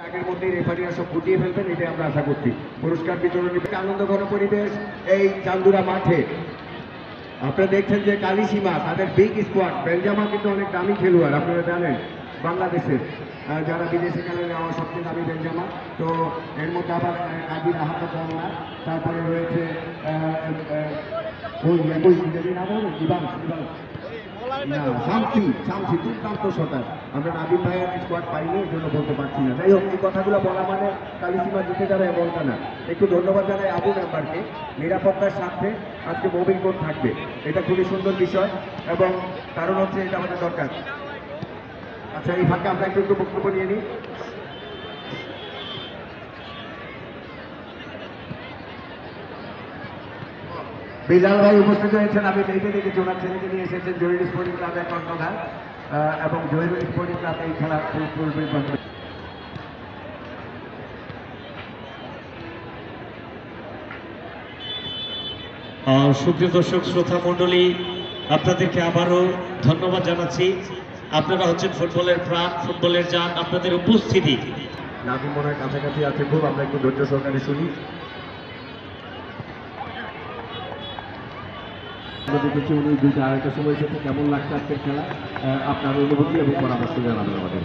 আগের মধ্যে রেফারিরা সব ফুটিয়ে ফেলবেন, এটাই আমরা আশা করছি। পুরস্কার বিতরণী আনন্দঘন পরিবেশ এই চান্দুরা মাঠে। আপনারা দেখছেন যে কালিসীমা তাদের বিগ স্কোয়াড, বেঞ্জামা কিন্তু অনেক দামি খেলোয়াড়, আপনারা জানেন বাংলাদেশের যারা বিদেশে খেলে আমার সবচেয়ে দামি বেঞ্জামা। তো এর মধ্যে আবার কাজী রাহাত না, তারপরে রয়েছে শামসি দুর্দান্ত শটার। আমরা নাবিল ভাইয়ের স্কোয়াড পাইনি, এই জন্য বলতে পারছি না। যাই হোক, এই কথাগুলো বলা মানে কালিসীমা জিতে যাবে এমনটা না। একটু ধন্যবাদ জানাই আবু মেম্বারকে, নিরাপত্তার সাথে আজকে মোবিল কোড থাকবে, এটা খুবই সুন্দর বিষয় এবং কারণ হচ্ছে এটা আমাদের দরকার। আচ্ছা, এই ফাঁকে আমরা একটু বক্তব্য নিয়ে নিই। বিলাল ভাই উপস্থিত হয়েছেন, আমি দেখে দেখেছি ওনার ছেলেকে নিয়ে এসেছেন জহির স্পোর্টিং ক্লাবের কর্ণধার এবং জহির স্পোর্টিং ক্লাব এই খেলা সুপ্রিয় দর্শক শ্রোতা মণ্ডলী, আপনাদেরকে আবারও ধন্যবাদ জানাচ্ছি। আপনারা হচ্ছেন ফুটবলের প্রাণ, ফুটবলের জান। আপনাদের উপস্থিতি নাজিম মনের কাছাকাছি আছে খুব, আমরা একটু ধৈর্য সহকারে শুনি। আমরা দেখেছি উনি 2টা-2:30টার সময় এসেছে। কেমন লাগছে আজকের খেলা, আপনার অনুভূতি এবং পরামর্শ জানাবেন আমাদের।